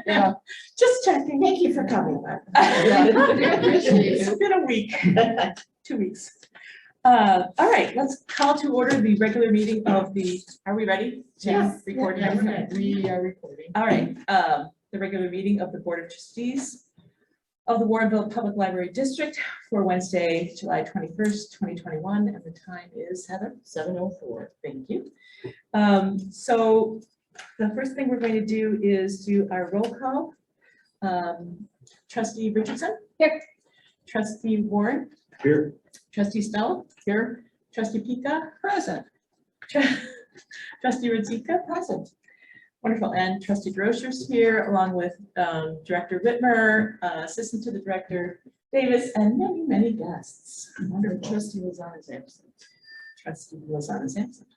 Yeah. Just checking. Thank you for coming. It's been a week, 2 weeks. All right, let's call to order the regular meeting of the, are we ready? Yes. Recording. Yeah, we are recording. All right, the regular meeting of the Board of Trustees of the Warrenville Public Library District for Wednesday, July 21st, 2021, and the time is, Heather? 7:04. Thank you. So the first thing we're going to do is do our roll call. Trustee Richardson? Here. Trustee Warren? Here. Trustee Snell? Here. Trustee Pika? Present. Trustee Radzika? Present. Wonderful. And Trustee Grocers here, along with Director Whitmer, Assistant to the Director Davis, and many, many guests. Wonderful. Trustee Lozano is absent. Trustee Lozano is absent.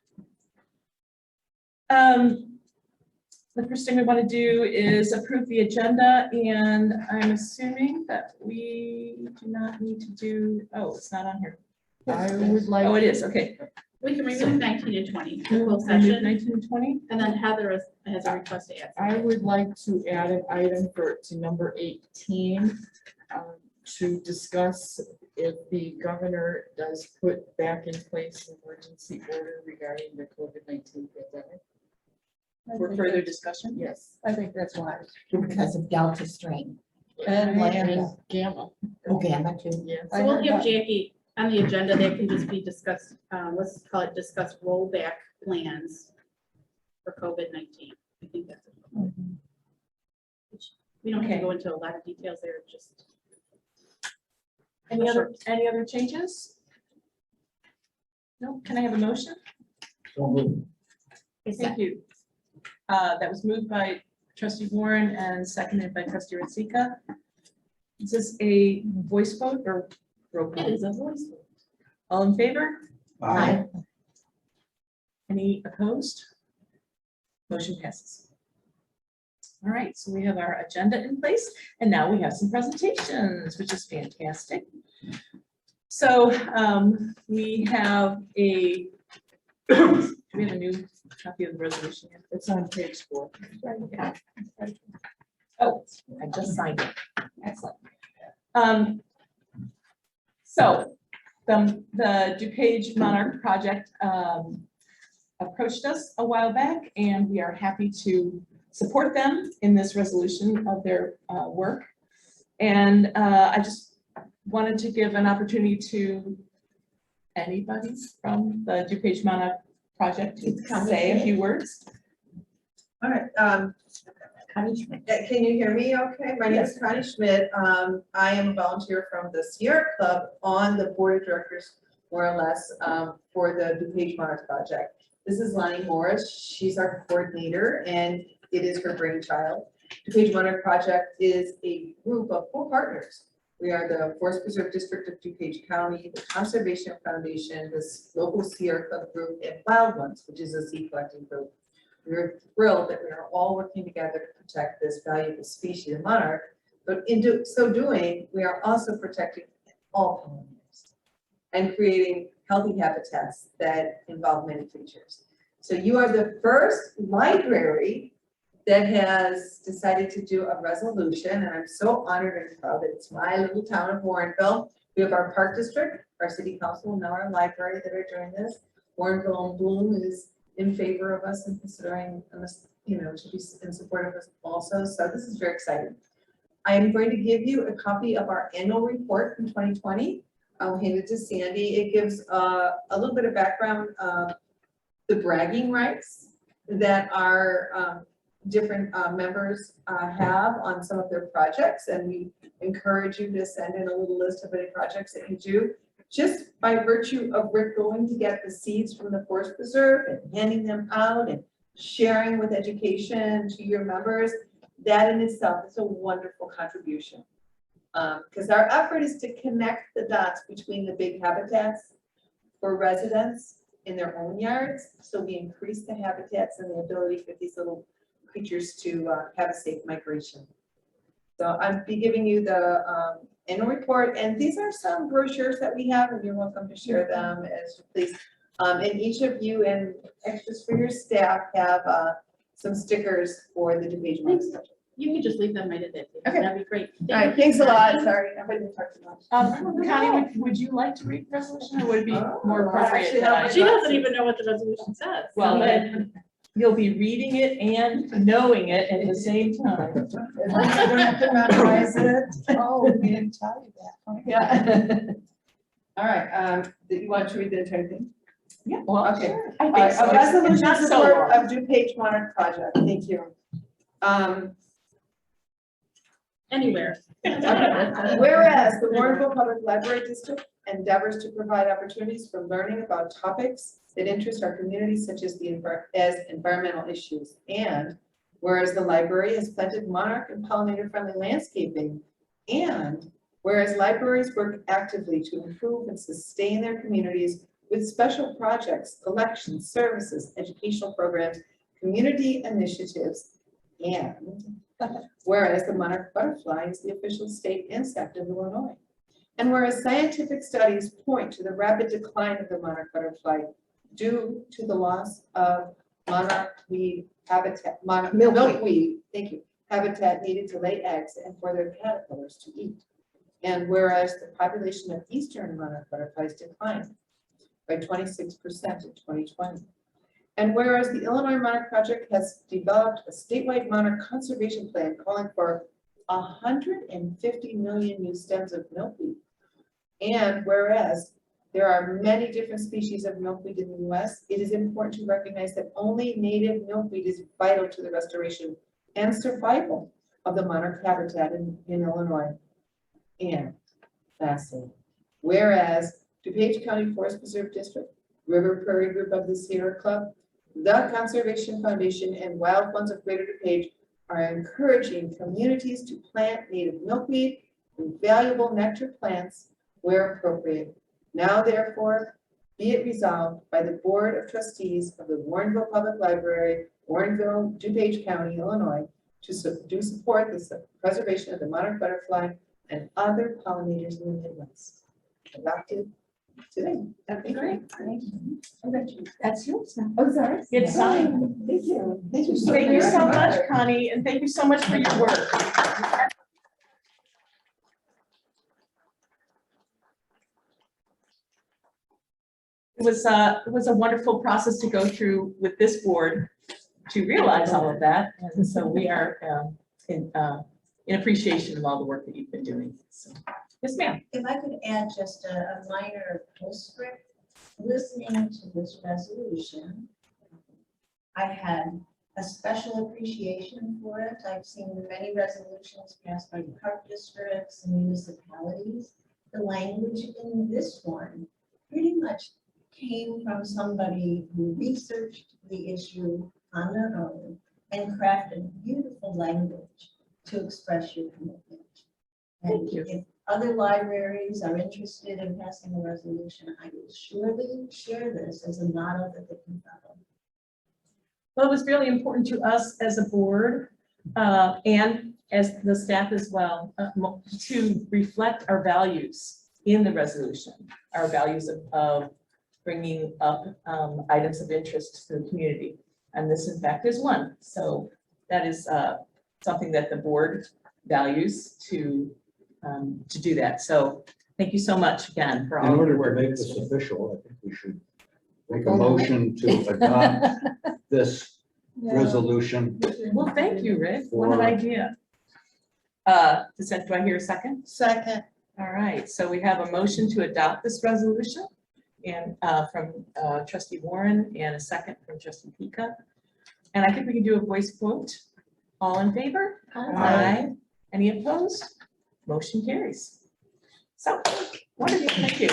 The first thing we want to do is approve the agenda, and I'm assuming that we do not need to do, oh, it's not on here. I would like. Oh, it is, okay. We can remove 19 and 20, full Remove session, 19 and 20? and then Heather has a request to add. I would like to add an item to number 18, to discuss if the governor does put back in place an emergency order regarding the COVID-19 pandemic. For further discussion? Yes. I think that's wise. Because of Delta strain. And Lambda. Gamma. Oh, Gamma too. Yes. So we'll give Jackie on the agenda, that can just be discussed, let's call it discuss rollback plans for COVID-19. I think that's it. We don't have to go into a lot of details there, just. Any other changes? No, can I have a motion? So moved. Thank you. That was moved by Trustee Warren and seconded by Trustee Radzika. Is this a voice vote or roll call? It is a voice vote. All in favor? Aye. Any opposed? Motion passes. All right, so we have our agenda in place, and now we have some presentations, which is fantastic. So we have a, do we have a new copy of the resolution yet? It's on page 4. Oh, I just signed it. Excellent. So the DuPage Monarch Project approached us a while back, and we are happy to support them in this resolution of their work. And I just wanted to give an opportunity to anybody from the DuPage Monarch Project to say a few words. All right, Connie Schmidt. can you hear me okay? My name is Connie Schmidt. I am a volunteer from the Sierra Club on the board of directors, more or less, for the DuPage Monarch Project. This is Lonnie Morris. She's our coordinator, and it is her brainchild. DuPage Monarch Project is a group of 4 partners. We are the Forest Preserve District of DuPage County, the Conservation Foundation, this local Sierra Club group, and Wild Ones, which is a seed collecting group. We're thrilled that we are all working together to protect this valuable species of monarch, but in so doing, we are also protecting all pollinators and creating healthy habitats that involve many creatures. So you are the first library that has decided to do a resolution, and I'm so honored and proud that it's my little town of Warrenville. We have our park district, our city council, and now our library that are doing this. Warrenville and Bloom is in favor of us and considering us, you know, to be in support of us also. So this is very exciting. I am going to give you a copy of our annual report from 2020. I'll hand it to Sandy. It gives a little bit of background of the bragging rights that our different members have on some of their projects, and we encourage you to send in a little list of any projects that you do. Just by virtue of Rick going to get the seeds from the Forest Preserve and handing them out and sharing with education to your members, that in itself is a wonderful contribution. Because our effort is to connect the dots between the big habitats for residents in their own yards. So we increase the habitats and the ability for these little creatures to have a safe migration. So I'll be giving you the annual report, and these are some brochures that we have, and you're welcome to share them as you please. And each of you, and extras for your staff, have some stickers for the DuPage Monarch Project. You can just leave them right at that. Okay. That'd be great. All right, thanks a lot, sorry, I've been talking too much. Connie, would you like to read the resolution, or would it be more Oh, appropriate actually, that no, I? She doesn't even know what the resolution says. Well, then, you'll be reading it and knowing it at the same time. You don't have to memorize it. Oh, we didn't tell you that. Yeah. All right, do you want to read the entire thing? Yeah, well, Okay. sure. I All think right, so. a It's resolution not in so support long. of DuPage Monarch Project, thank you. Anywhere. Whereas the Warrenville Public Library District endeavors to provide opportunities for learning about topics that interest our community, such as environmental issues. And whereas the library has planted monarch and pollinator-friendly landscaping. And whereas libraries work actively to improve and sustain their communities with special projects, collections, services, educational programs, community initiatives. And whereas the monarch butterfly is the official state insect of Illinois. And whereas scientific studies point to the rapid decline of the monarch butterfly due to the loss of monarchweed habitat, milkweed, thank you, habitat needed to lay eggs and for their caterpillars to eat. And whereas the population of eastern monarch butterflies declined by 26% in 2020. And whereas the Illinois Monarch Project has developed a statewide monarch conservation plan calling for 150 million new stems of milkweed. And whereas there are many different species of milkweed in the US, it is important to recognize that only native milkweed is vital to the restoration and survival of the monarch habitat in Illinois. And lastly, whereas DuPage County Forest Preserve District, River Prairie Group of the Sierra Club, the Conservation Foundation, and Wild Funds of Greater DuPage are encouraging communities to plant native milkweed and valuable nectar plants where appropriate. Now, therefore, be it resolved by the Board of Trustees of the Warrenville Public Library, Warrenville, DuPage County, Illinois, to support the preservation of the monarch butterfly and other pollinators in the Midwest. Adopted today. That'd be great. That's yours now. Oh, sorry. It's signed. Thank you. Thank you so much, Connie, and thank you so much for your work. It was a wonderful process to go through with this board to realize all of that, and so we are in appreciation of all the work that you've been doing. So, yes, ma'am. If I could add just a minor postscript, listening to this resolution, I had a special appreciation for it. I've seen many resolutions passed by park districts and municipalities. The language in this one pretty much came from somebody who researched the issue on their own and crafted beautiful language to express your commitment. And Thank you. if other libraries are interested in passing a resolution, I will surely share this as a model that they can follow. Well, it was really important to us as a board and as the staff as well to reflect our values in the resolution, our values of bringing up items of interest to the community. And this, in fact, is one. So that is something that the board values to do that. So thank you so much again for all In of order your to work. make this official, I think we should make a motion to adopt this resolution. Well, thank you, Rick. What an For- idea. Do I hear a second? Second. All right, so we have a motion to adopt this resolution and from trustee Warren and a second from trustee Pika. And I think we can do a voice vote. All in favor? Aye. Any opposed? Motion carries. So, wonderful, thank you.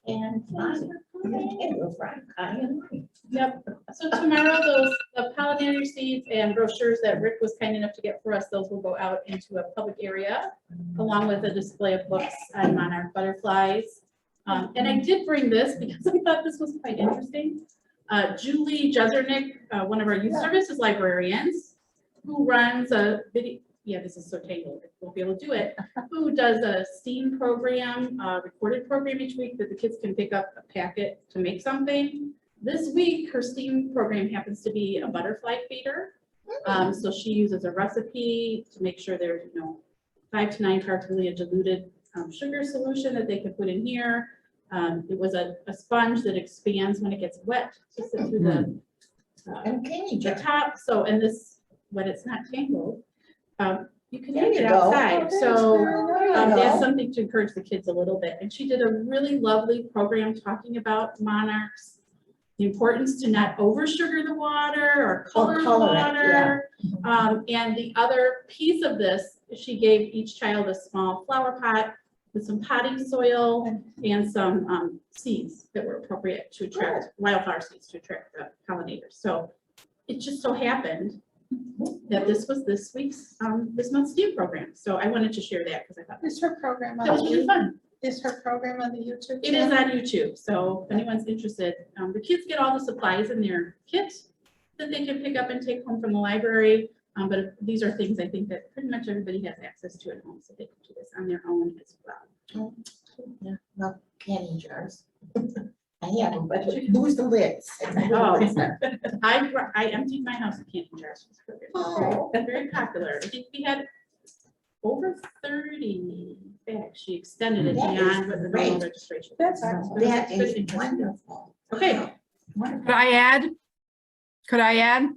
And Yep, so tomorrow, the pollinator seeds and brochures that Rick was kind enough to get for us, those will go out into a public area, along with a display of books on monarch butterflies. And I did bring this because I thought this was quite interesting. Julie Jezernick, one of our youth services librarians, who runs a video, yeah, this is so tangled, I won't be able to do it, who does a STEAM program, recorded program each week that the kids can pick up a packet to make something. this week, her STEAM program happens to be a butterfly feeder. So she uses a recipe to make sure there's, 5 to 9 parts really a diluted sugar solution that they could put in here. It was a sponge that expands when it gets wet to sit through the And candy the jar. top. So, and this, when it's not tangled, you can There take you it go. outside. So There you that's go. something to encourage the kids a little bit. And she did a really lovely program talking about monarchs, the importance to not over sugar the water or color the color it, water. And the other piece of this, she gave each child a small flower pot with some potting soil and some seeds that were appropriate to attract, wildflower seeds to attract the pollinators. So it just so happened that this was this week's, this month's STEAM program. So I wanted to share that because I thought Is her program on that was really the, fun. is her program on the YouTube? It is channel? on YouTube, so if anyone's interested, the kids get all the supplies in their kit that they can pick up and take home from the library. But these are things I think that pretty much everybody has access to at home, so they can do this on their own as well. Yeah, well, candy jars. I have them, but who's the lids? Oh. I emptied my house of candy jars. Oh. Very popular. I think we had over 30 bags. She extended it That is beyond what the normal great. registration. That's So excellent. it was That good is interest. wonderful. Okay, Could I add? Could I add?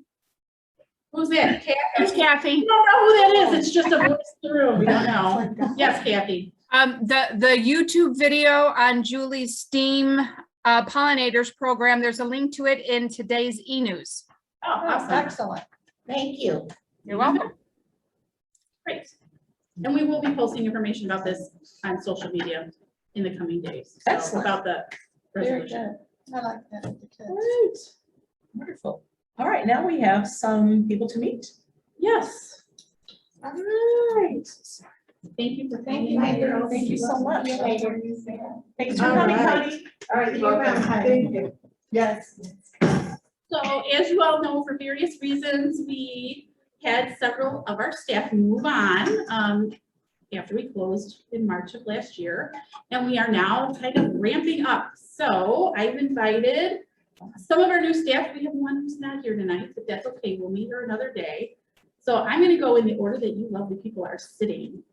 who's that? Kathy? It's Kathy. We don't know who that is. It's just a voice in the room. We don't know. Yes, Kathy. The YouTube video on Julie's STEAM pollinators program, there's a link to it in today's e-news. Oh, awesome. Excellent. Thank you. You're welcome. Great. And we will be posting information about this on social media in the coming days. So Excellent. about the Very resolution. good. I like that with the kids. Great. Wonderful. All right, now we have some people to meet. Yes. All right. Thank you for Thank you. coming. Thank you so much. See you later. Thanks for All coming, right. Connie. All right, you're welcome. Thank you. Yes. So as you all know, for various reasons, we had several of our staff move on after we closed in March of last year. And we are now kind of ramping up. So I've invited some of our new staff. We have one who's not here tonight, but that's okay. We'll meet her another day. So I'm going to go in the order that you lovely people are sitting.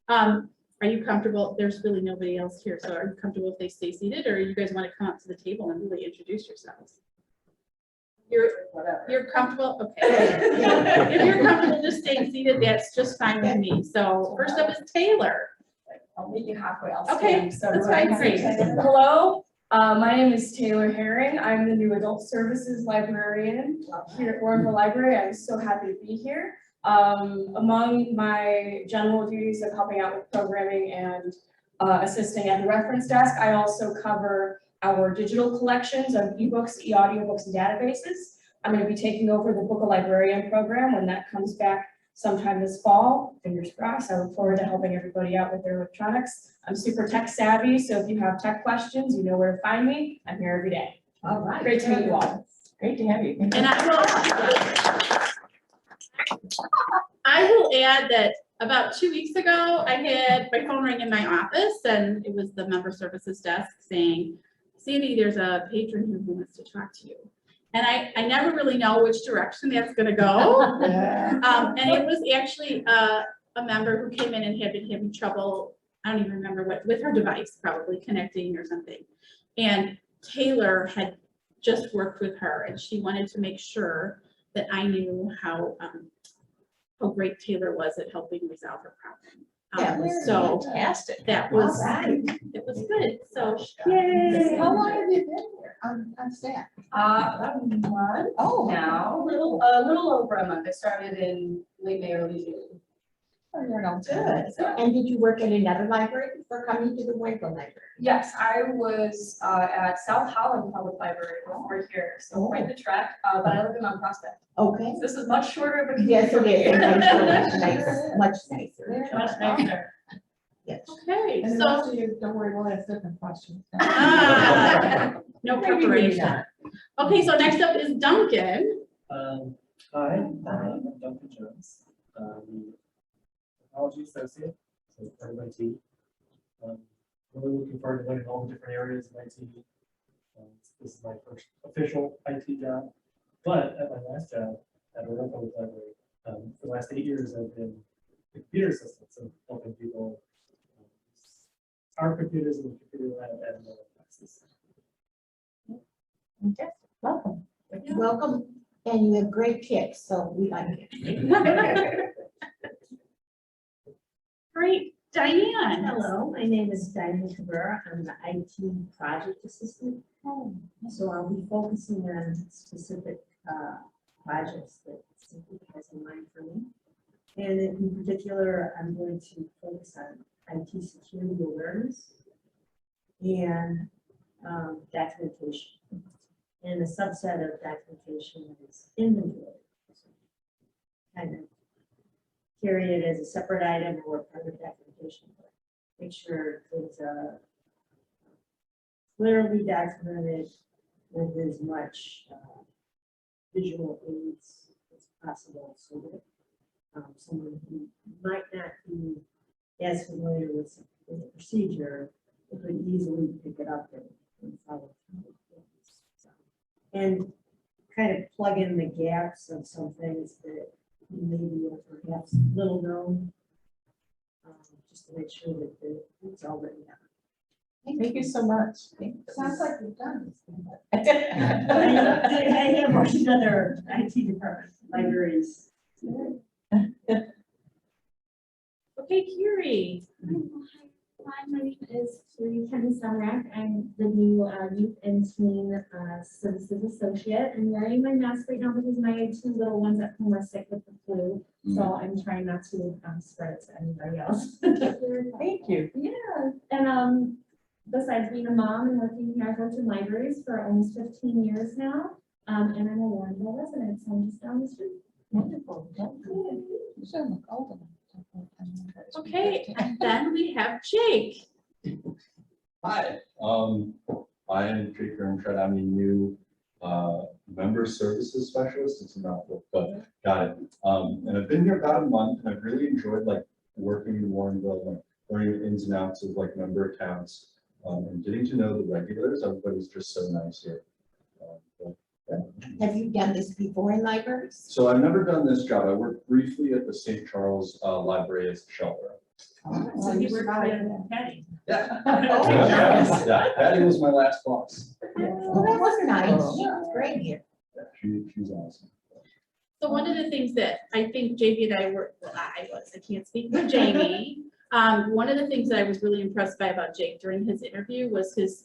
Are you comfortable? There's really nobody else here. So are you comfortable if they stay seated, or you guys want to come up to the table and really introduce yourselves? You're comfortable? Okay. If you're comfortable just staying seated, that's just fine with me. So first up is Taylor. I'll meet you halfway. I'll Okay, stand. So that's fine, great. Hello, my name is Taylor Herring. I'm the new Adult Services Librarian here at Warrenville Library. I'm so happy to be here. Among my general duties of helping out with programming and assisting at the reference desk, I also cover our digital collections of ebooks, e-audiobooks, and databases. I'm going to be taking over the Book a Librarian program when that comes back sometime this fall. Fingers crossed. I look forward to helping everybody out with their electronics. I'm super tech savvy, so if you have tech questions, you know where to find me. I'm here every day. All right. Great to meet you all. Great to have you. And I will add that about 2 weeks ago, I had my phone ring in my office, and it was the member services desk saying, Sandy, there's a patron here who wants to talk to you. And I never really know which direction that's gonna go. And it was actually a member who came in and had been having trouble, I don't even remember what, with her device, probably connecting or something. And Taylor had just worked with her, and she wanted to make sure that I knew how great Taylor was at helping resolve her problem. That was So Fantastic. that was, All right. it was good. So, Yay. How long have you been here on staff? About a month Oh. now, a little over a month. I started in late May, early June. Oh, you're not Good. And did you work at another library before coming to the Warrenville Library? Yes, I was at South Holland Public Library before here, so quite the trek, but I live in Mount Prospect. Okay. This is much shorter of a commute Yes, for it me. is. Much nicer. Much nicer. Yes. okay, And the so, rest of you, don't worry, we'll ask different questions. no Maybe preparation. Okay, so next up is Duncan. Hi, I'm Duncan Jones, Technology Associate, so part of IT. Really looking forward to learning all the different areas of IT. It's this is my first official IT job. But at my last job at Warrenville Public Library, for the last 8 years, I've been a computer assistant, so helping people our computers in the computer lab and the classes. Fantastic. Welcome. Welcome, and you have great kicks, so we like it. Great, Diane. Hello, my name is Diane Cabrera. I'm the IT project assistant. So I'll be focusing on specific projects that Cynthia has in mind for me. And in particular, I'm going to focus on IT security awareness and documentation. And a subset of documentation is inventory. Kind of carry it as a separate item or part of documentation. Make sure it's clearly documented with as much visual aids as possible, so that someone who might not be as familiar with the procedure could easily pick it up and follow through. And kind of plug in the gaps of some things that maybe are perhaps little known, just to make sure that it's already done. Thank you so much. Sounds like you've done I have worked in other IT departments, libraries. Okay, Kiri. Hi, my name is Kiri Kenny-Sumrak. I'm the new Youth and Teen Services Associate. I'm wearing my mask right now because my 2 little ones at home are sick with the flu. So I'm trying not to spread it to anybody else. Thank you. Yeah, and besides being a mom and working here at Hilton Libraries for almost 15 years now, and I'm a Warrenville resident, so I'm just down the street. Wonderful. You should look old enough. Okay, and then we have Jake. Hi, I am Jake Grimshed. I'm a new member services specialist. It's a mouthful, but got it. And I've been here about a month, and I've really enjoyed like working in Warrenville, like learning the ins and outs of like member accounts, and getting to know the regulars. Everybody's just so nice here. Have you done this before in libraries? So I've never done this job. I worked briefly at the St. Charles Library as a shelter. So you work with Patty. Yeah. Oh, Yeah, Patty was my last boss. well, that was nice. She was great here. Yeah, she's awesome. So one of the things that I think JV and I can't speak for Jamie. One of the things that I was really impressed by about Jake during his interview was his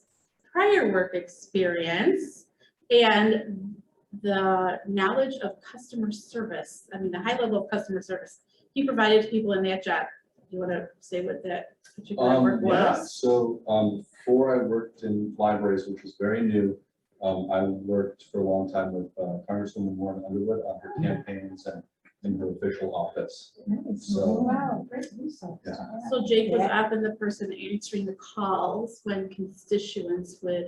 prior work experience and the knowledge of customer service. I mean, the high level of customer service he provided to people in that job. You want to say what that particular work Yeah, was? so before I worked in libraries, which was very new, I worked for a long time with Congresswoman Warren Underwood on her campaigns and in her official office. So, Wow, great resource. Yeah. So Jake was often the person answering the calls when constituents would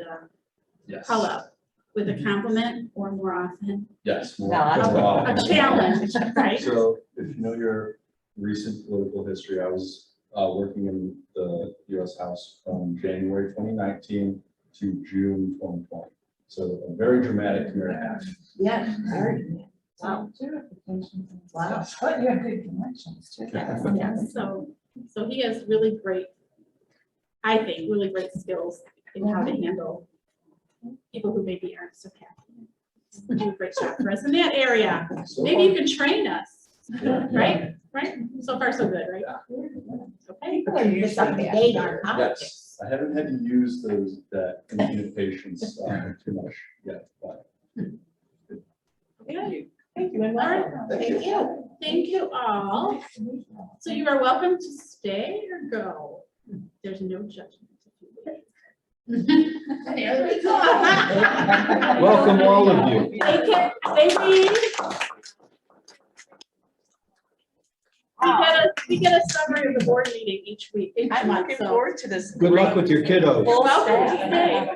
yes. call up with a compliment or more often Yes. More, No, more a often. challenge, right? So if you know your recent political history, I was working in the U.S. House from January 2019 to June 2020. So a very dramatic year and a half. Yeah, very good. Wow. Certifications. Wow. But you have good connections too. Yeah, so he has really great, I think, really great skills in how to handle people who maybe aren't so happy. Do a great job for us in that area. So Maybe you far, can train us, yeah. right? Right? So far, so good, right? Okay. People are just up to date on politics. Yes, I haven't had to use that infinite patience too much yet, but Okay. Thank you, and All right. welcome. Thank you. Thank you all. So you are welcome to stay or go. There's no judgment. There we go. Welcome, all of you. They leave. We get a summary of the board meeting each week, each I'm month, looking so. forward to this. Good luck with your kiddos. Full Welcome to staff. stay.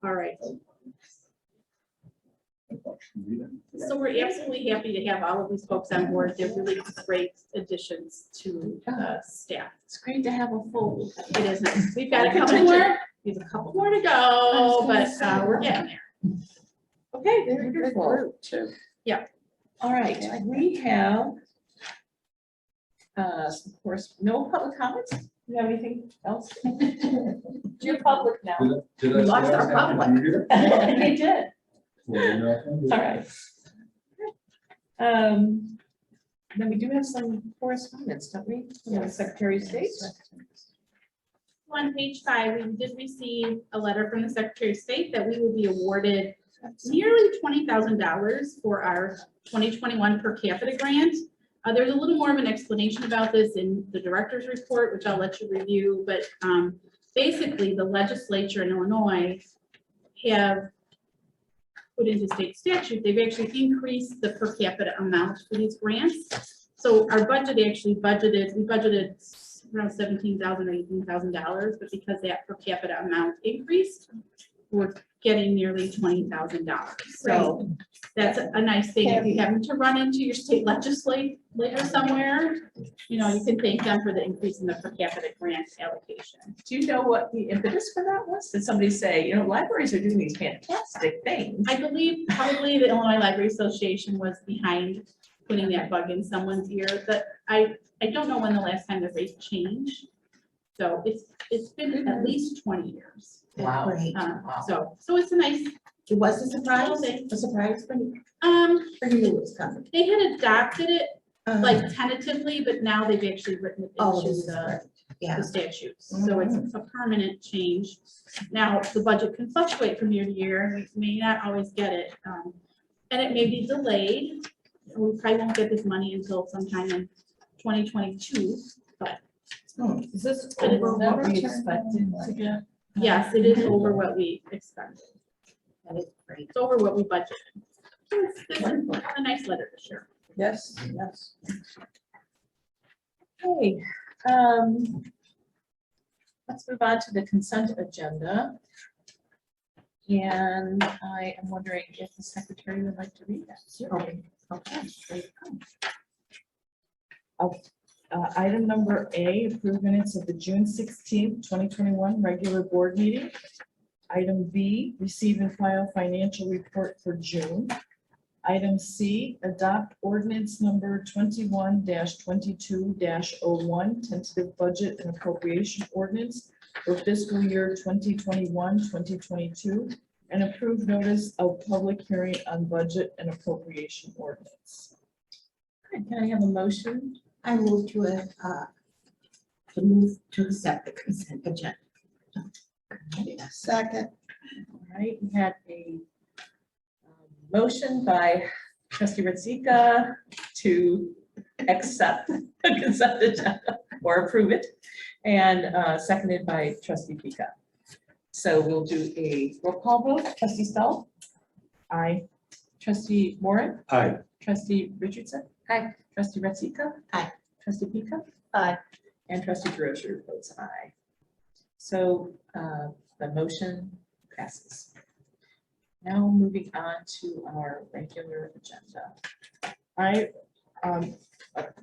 All right. So we're absolutely happy to have all of these folks on board. They're really great additions to the staff. It's great to have a full. It isn't. We've got a couple more. We have a couple more to go, but we're getting there. Okay, very wonderful. Yeah. All right, we have, of course, no public comments. Do you have anything else? You're public now. Did We I lost say our I had public. to read it? You did. Well, All right. Then we do have some correspondence, don't we? From the Secretary of State. On page 5, we did receive a letter from the Secretary of State that we will be awarded nearly $20,000 for our 2021 per capita grant. There's a little more of an explanation about this in the director's report, which I'll let you review, but basically the legislature in Illinois have put into state statute, they've actually increased the per capita amount for these grants. So our budget we budgeted around $17,000 or $18,000, but because that per capita amount increased, we're getting nearly $20,000. So that's a nice thing. If you happen to run into your state legislator somewhere, you know, you can thank them for the increase in the per capita grant allocation. Do you know what the impetus for that was? Did somebody say, you know, libraries are doing these fantastic things? I believe probably the Illinois Library Association was behind putting that bug in someone's ear, but I don't know when the last time the rate changed. So it's been at least 20 years. Wow. Great. So it's a nice. It was a surprise, holiday. a surprise for me. Or you knew it was coming. They had adopted it Uh, like tentatively, but now they've actually written it Oh, into this is the great. Yeah. the statutes. So it's a permanent change. Now, the budget can fluctuate from year to year, and we may not always get it. And it may be delayed. We probably won't get this money until sometime in 2022, but Is this But it over will what never we turn expected to get? yes, it is over what we expected. That is great. It's over what we budgeted. So it's a nice letter to share. Yes, yes. Okay, let's move on to the consent agenda. And I am wondering if the secretary would like to read that. Okay. Item number A, approve minutes of the June 16th, 2021 regular board meeting. Item B, receive and file financial report for June. Item C, adopt ordinance number 21-22-01, tentative budget and appropriation ordinance for fiscal year 2021-2022, and approve notice of public hearing on budget and appropriation ordinance. Can I have a motion? I move to move to accept the consent agenda. Second. All right, we had a motion by trustee Ritzica to accept the consent agenda or approve it, and seconded by trustee Pika. So we'll do a roll call vote. Trustee Stoll? Aye. Trustee Warren? Aye. Trustee Richardson? Aye. Trustee Ritzica? Aye. Trustee Pika? Aye. And trustee Grocer votes aye. So the motion passes. Now moving on to our regular agenda. I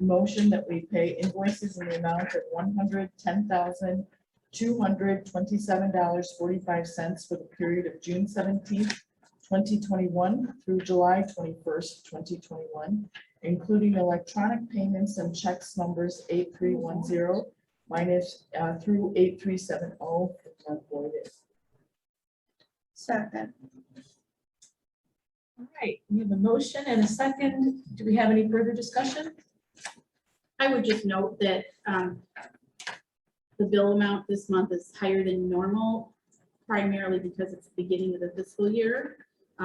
motion that we pay invoices in the amount of $110,227.45 for the period of June 17th, 2021 through July 21st, 2021, including electronic payments and checks numbers 8310 through 8370 if not voided. Second. All right, we have a motion and a second. Do we have any further discussion? I would just note that the bill amount this month is higher than normal, primarily because it's the beginning of the fiscal year.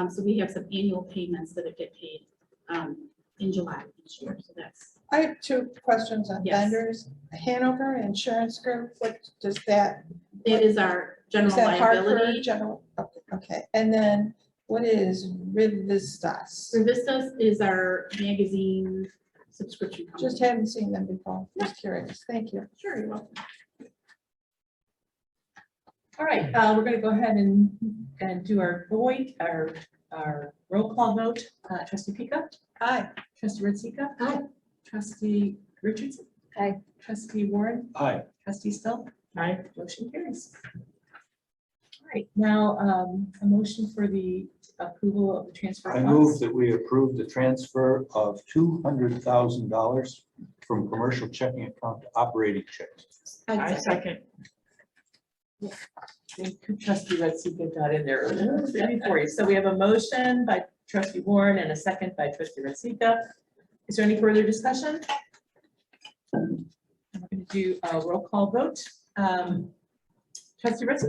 So we have some annual payments that get paid in July each year. So that's. I have two questions on Yes. vendors. Hanover Insurance Group, what does that? That is our Is general that Hartford liability. General? Okay, and then what is Rivistas? Revistas is our magazine subscription company. Just haven't seen them before. Just curious. Thank you. Sure, you're welcome. All right, we're going to go ahead and do our our roll call vote. Trustee Pika? Aye. Trustee Ritchie? Aye. Trustee Richardson? Aye. Trustee Warren? Aye. Trustee Stoll? Aye. Motion carries. All right, now, a motion for the approval of the transfer. I move that we approve the transfer of $200,000 from commercial checking account to operating checking. I second. Trustee Ritchie got in there before you. So we have a motion by trustee Warren and a second by trustee Ritchie. Is there any further discussion? I'm going to do a roll call vote. Trustee Ritchie.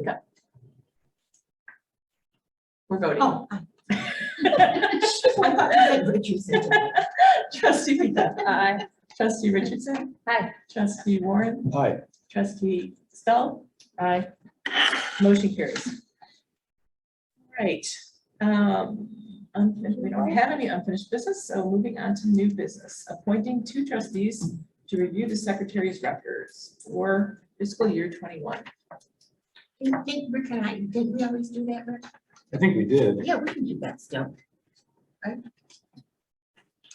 We're voting. Oh, Trustee Pika. Aye. Trustee Richardson. Aye. Trustee Warren. Aye. Trustee Stoll. Aye. Motion carries. All right. We don't have any unfinished business, so moving on to new business. Appointing 2 trustees to review the secretary's records for fiscal year 21. Rick and I, didn't we always do that, Rick? I think we did. Yeah, we can do that still.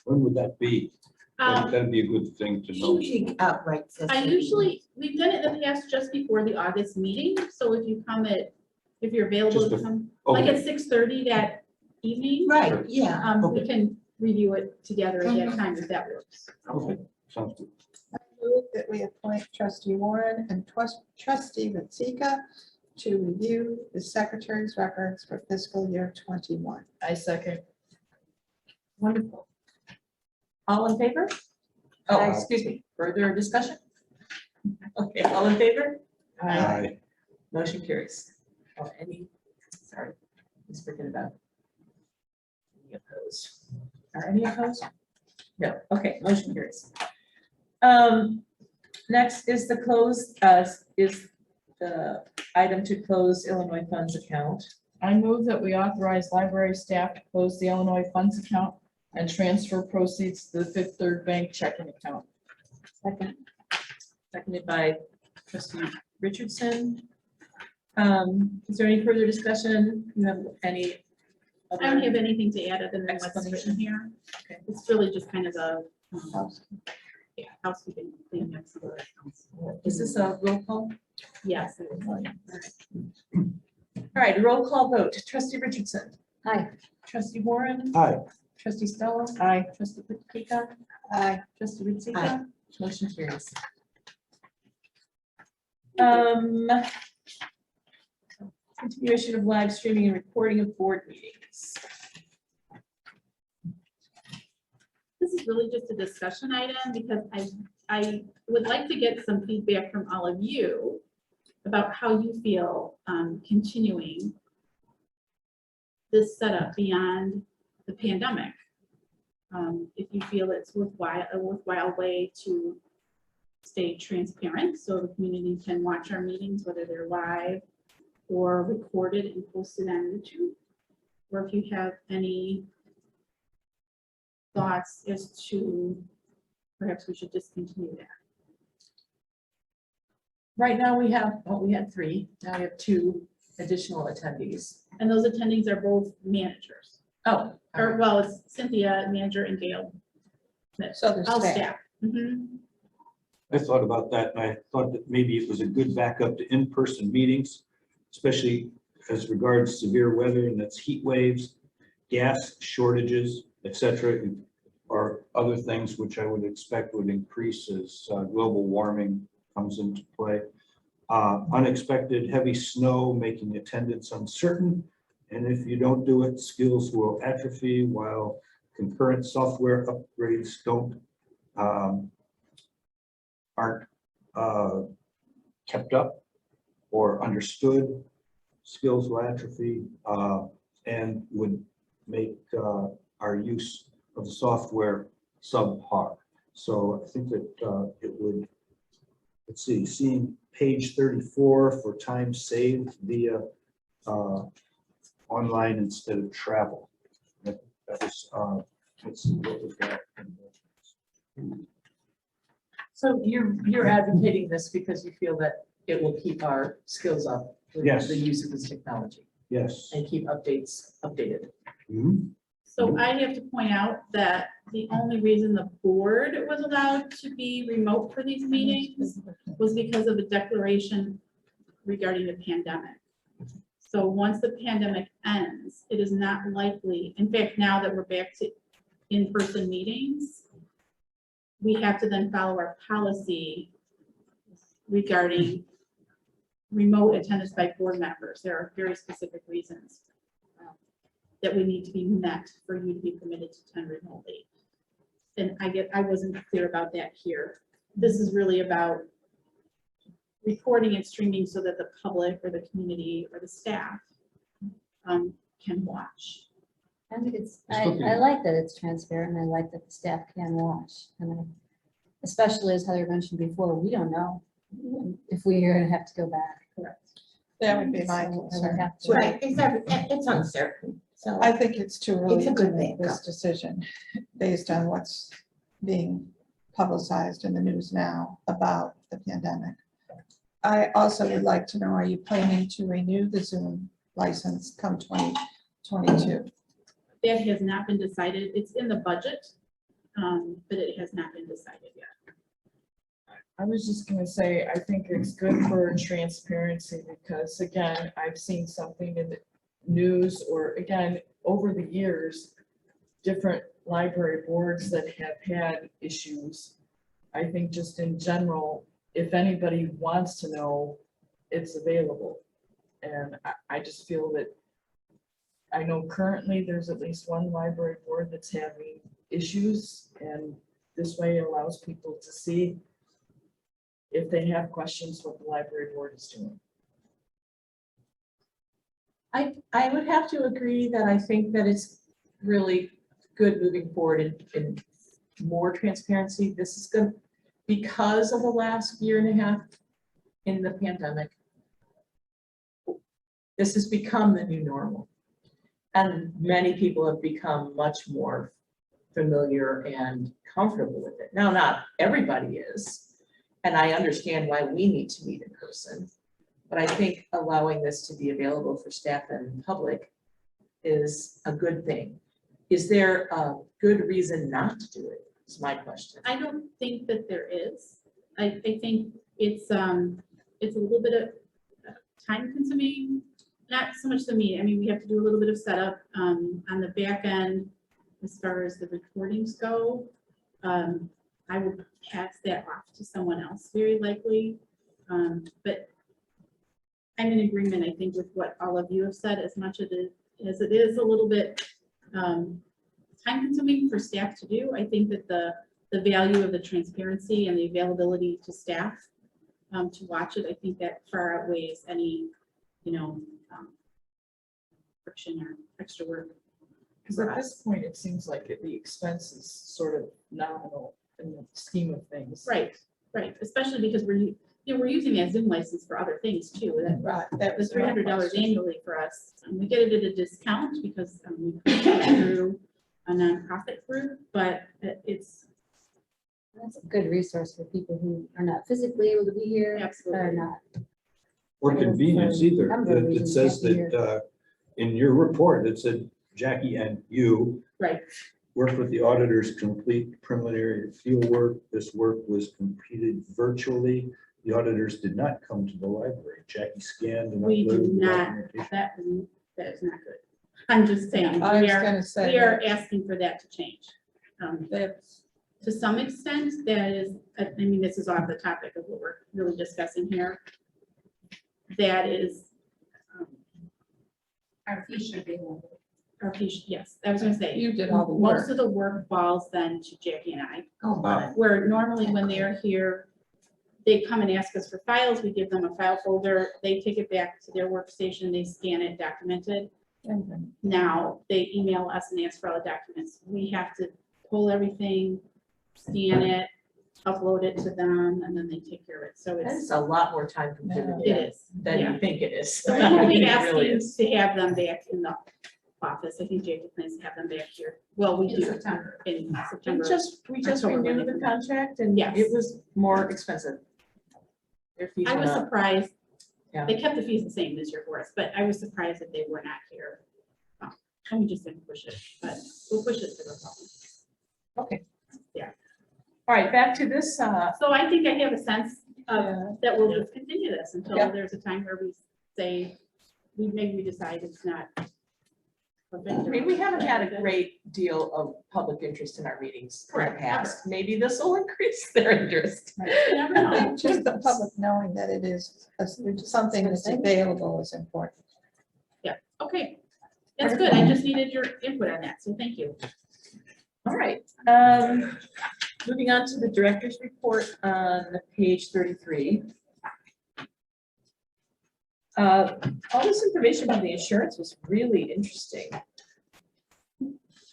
When would that be? That'd be a good thing to know. Usually outright says. We've done it in the past just before the August meeting, so if you come if you're available Just to a- come, like Okay. at 6:30 that evening. Right, yeah. We can review it together at that time if that works. Okay, sounds good. I move that we appoint trustee Warren and trustee Matsika to review the secretary's records for fiscal year 21. I second. Wonderful. All in favor? Oh, excuse me, further discussion? Okay, all in favor? Aye. Motion carries. Oh, sorry, he's forgetting about. Any opposed? Are any opposed? No, okay, motion carries. Next is the item to close Illinois funds account. I move that we authorize library staff to close the Illinois funds account and transfer proceeds to the Fifth Third Bank checking account. Second. Seconded by trustee Richardson. Is there any further discussion? You have any? I don't have anything to add other than what's Explanation. written here. Okay. It's really just kind of a, housekeeping thing next to the accounts. Is this a roll call? Yes. All right, roll call vote. Trustee Richardson. Aye. Trustee Warren. Aye. Trustee Stella. Aye. Trustee Pika. Aye. Trustee Ritchie. Aye. Motion carries. Continuation of live streaming and recording of board meetings. This is really just a discussion item because I would like to get some feedback from all of you about how you feel continuing this setup beyond the pandemic. If you feel it's a worthwhile way to stay transparent so the community can watch our meetings, whether they're live or recorded and posted on YouTube, or if you have any thoughts as to perhaps we should discontinue that. Right now we had 3, now we have 2 additional attendees. And those attendees are both managers, Oh, or well, it's Cynthia, manager, and Gail. So there's All staff. staff. Mhm. I thought about that and I thought that maybe it was a good backup to in-person meetings, especially as regards severe weather, and that's heat waves, gas shortages, etc., or other things which I would expect would increase as global warming comes into play. Unexpected heavy snow making attendance uncertain, and if you don't do it, skills will atrophy while concurrent software upgrades aren't kept up or understood. Skills will atrophy and would make our use of the software subpar. So I think that it would, let's see, seeing page 34 for time saved via online instead of travel. That was, let's see, what was that? so you're advocating this because you feel that it will keep our skills up with Yes. the use of this technology Yes, and keep updates updated. Mhm. So I have to point out that the only reason the board was allowed to be remote for these meetings was because of a declaration regarding the pandemic. So once the pandemic ends, it is not likely, in fact, now that we're back to in-person meetings, we have to then follow our policy regarding remote attendance by board members. There are very specific reasons that we need to be met for you to be permitted to attend remotely. And I wasn't clear about that here. This is really about recording and streaming so that the public or the community or the staff can watch. I think It's okay. I like that it's transparent, and I like that the staff can watch. And especially as Heather mentioned before, we don't know if we're gonna have to go back. Correct. That would be my So I would concern. have to- Right, it's uncertain, so. I think it's too early It's a to good make this backup. decision based on what's being publicized in the news now about the pandemic. I also would like to know, are you planning to renew the Zoom license come 2022? That has not been decided. It's in the budget, but it has not been decided yet. I was just gonna say, I think it's good for transparency because again, I've seen something in the news or again, over the years, different library boards that have had issues. I think just in general, if anybody wants to know, it's available. And I just feel that, I know currently there's at least one library board that's having issues and this way allows people to see if they have questions, what the library board is doing. I would have to agree that I think that it's really good moving forward in more transparency. This is good because of the last year and a half in the pandemic. This has become the new normal. And many people have become much more familiar and comfortable with it. Now, not everybody is. And I understand why we need to meet in person. But I think allowing this to be available for staff and public is a good thing. Is there a good reason not to do it? Is my question. I don't think that there is. I think it's a little bit of time consuming, not so much the meeting. I mean, we have to do a little bit of setup on the back end as far as the recordings go. I would pass that off to someone else very likely. But I'm in agreement, I think, with what all of you have said, as much as it is a little bit time consuming for staff to do. I think that the value of the transparency and the availability to staff to watch it, I think that far outweighs any, friction or extra work. Because at this point, it seems like the expense is sort of nominal in the scheme of things. Right, especially because we're using that Zoom license for other things too. Right, that Was was my $300 question. annually for us. And we get it at a discount because we put it through a nonprofit group, but it's That's a good resource for people who are not physically able to be here, or absolutely. not. Or convenience either. Number of It reasons says you have to that in your report, it said Jackie and you Right. worked with the auditors, to complete preliminary field work. This work was completed virtually. The auditors did not come to the library. Jackie scanned and We do uploaded the not. documentation. That is not good. I'm just saying, I we was are gonna say. we are asking for that to change. That's, To some extent, that is, I mean, this is off the topic of what we're really discussing here. That is. Our fee should be lower. Our fee, yes, I was gonna say. you did all the Most work. of the work falls then to Jackie and I, Oh, my. where normally when they're here, they come and ask us for files, we give them a file folder, they take it back to their workstation, they scan it, document it. Now, they email us and ask for all the documents. We have to pull everything, scan it, upload it to them, and then they take care of it. So That's it's, a lot more time consuming it is. than Yeah. you think it is. So we I will mean, be it really asking is. to have them back in the office. I think Jackie plans to have them back here. Well, we In do September. in We September. just October, renewed whenever. the contract and Yes. it was more expensive. Their fees I went was up. surprised. Yeah. They kept the fees the same this year for us, but I was surprised that they were not here And we just didn't push it, but we'll push it to the public. Okay. Yeah. All right, back to this, So I think I have a sense that we'll just continue this until Yeah. there's a time where we say, maybe we decide it's not. I mean, we haven't had a great deal of public interest in our meetings in the Correct, past. Maybe this will increase their interest. You never I know. think just the public knowing that it is something that's available is important. Okay, that's good. I just needed your input on that, so thank you. All right, moving on to the director's report on page 33. All this information on the insurance was really interesting.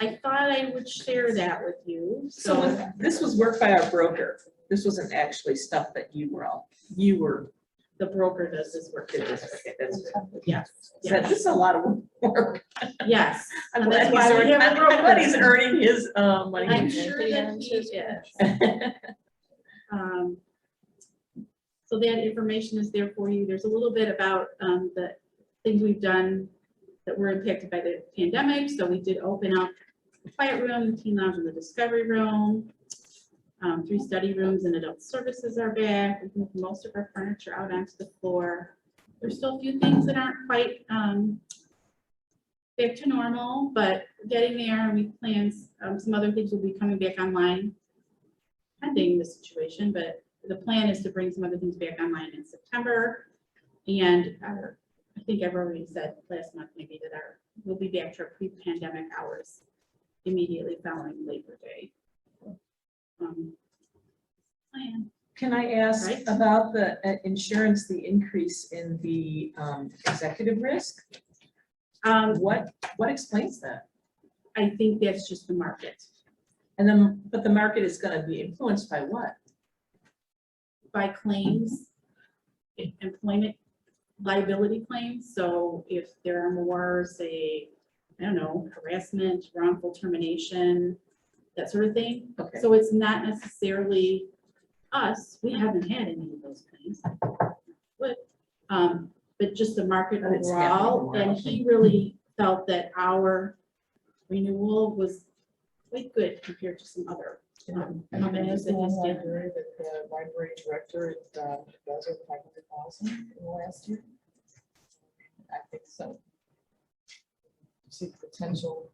I thought I would share that with you, So so. this was work by our broker. This wasn't actually stuff that you were. The broker does this work. Did this, okay, that's good. Yes, This is a lot of work. yes. I'm And glad that's why we have a I'm broker. glad he's earning his money. I'm sure that he is. So that information is there for you. There's a little bit about the things we've done that were impacted by the pandemic. So we did open up the quiet room, the teen lounge, and the discovery room. 3 study rooms and adult services are back. We've moved most of our furniture out onto the floor. There's still a few things that aren't quite back to normal, but getting there. And we plan some other things will be coming back online pending the situation, but the plan is to bring some other things back online in September. And I think I've already said last month maybe that we'll be back to our pre-pandemic hours immediately following Labor Day. Plan. Can I ask Right. about the insurance, the increase in the executive risk? What explains that? I think that's just the market. And then, but the market is gonna be influenced by what? By claims, employment liability claims. So if there are more, say, I don't know, harassment, wrongful termination, that sort of thing. Okay. So it's not necessarily us. We haven't had any of those claims. But just the market But it's overall. happening more And he really felt that our renewal was quite good compared to some other companies that he's dealing with. That the library director does over 500,000 in the last year. I think so. See the potential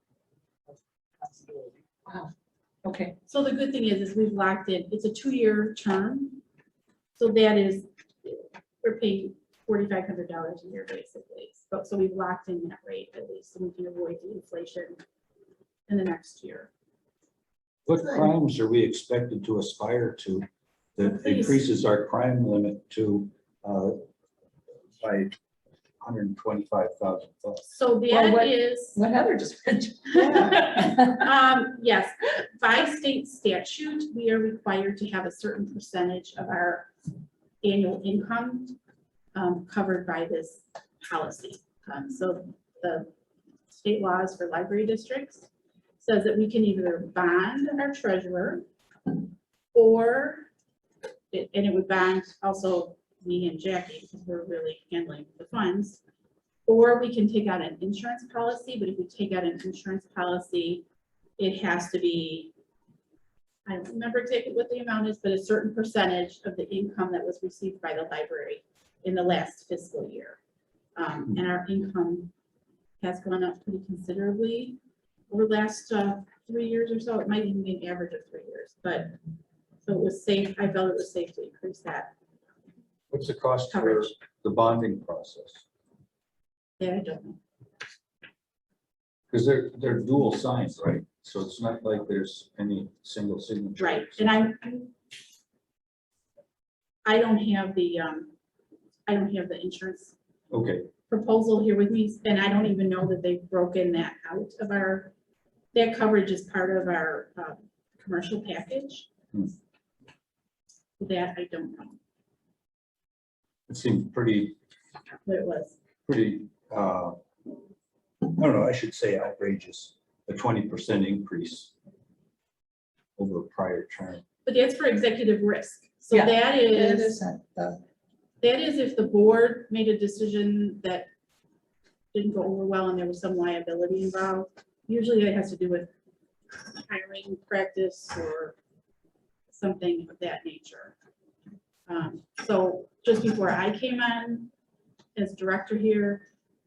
of possibility. Wow. Okay. So the good thing is we've locked in, it's a 2-year term. So that is, we're paying $4,500 a year basically. So we've locked in that rate at least, so we can avoid the inflation in the next year. What crimes are we expected to aspire to that Please. increases our crime limit to by 125,000 bucks? So Well, that is. What Heather just mentioned. Yes, by state statute, we are required to have a certain percentage of our annual income covered by this policy. So the state laws for library districts says that we can either bond our treasurer or, and it would bond also me and Jackie because we're really handling the funds, or we can take out an insurance policy. But if we take out an insurance policy, it has to be, I don't remember exactly what the amount is, but a certain percentage of the income that was received by the library in the last fiscal year. And our income has gone up pretty considerably over the last 3 years or so. It might even be an average of 3 years, but so it was safe. I felt it was safe to increase that. What's the cost for Coverage. the bonding process? Yeah, I don't know. Because they're dual signed, right? So it's not like there's any single signature. Right, and I don't have the insurance Okay, proposal here with me, and I don't even know that they've broken that out of our, that coverage is part of our commercial package. That I don't know it seemed pretty, what it was. I don't know, I should say outrageous, a 20% increase over a prior term. But that's for executive risk. So Yeah. that It is, isn't the, that is if the board made a decision that didn't go over well and there was some liability involved. Usually it has to do with hiring practice or something of that nature. So just before I came on as director here,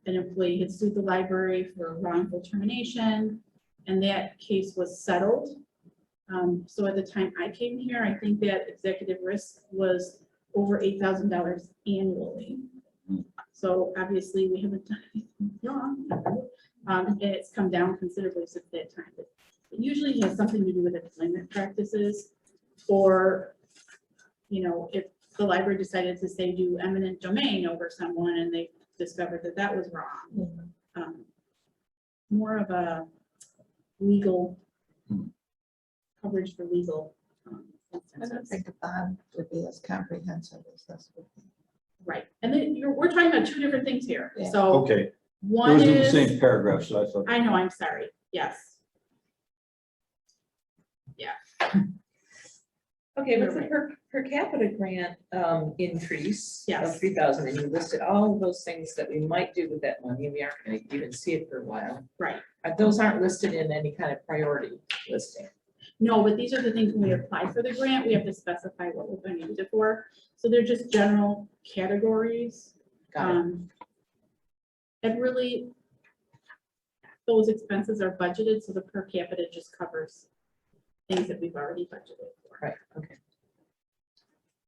an employee had sued the library for wrongful termination, and that case was settled. So at the time I came here, I think that executive risk was over $8,000 annually. So obviously we haven't done anything wrong. And it's come down considerably since that time. But it usually has something to do with employment practices, or, you know, if the library decided to say do eminent domain over someone and they discovered that that was wrong. More of a legal coverage for legal I don't instances. think a bond would be as comprehensive as this would be. Right, and then we're talking about two different things here. Yeah. So Okay, it one was in the is, same paragraph, so I thought. I know, I'm sorry, yes. Okay, with the per capita grant increase Yes. of 3,000, and you listed all of those things that we might do with that money, and we aren't gonna even see it for a while. Right. Those aren't listed in any kind of priority listing. No, but these are the things when we apply for the grant, we have to specify what we're going to use it for. So they're just general categories. Got it. And really, those expenses are budgeted, so the per capita just covers things that we've already budgeted for. Right, okay.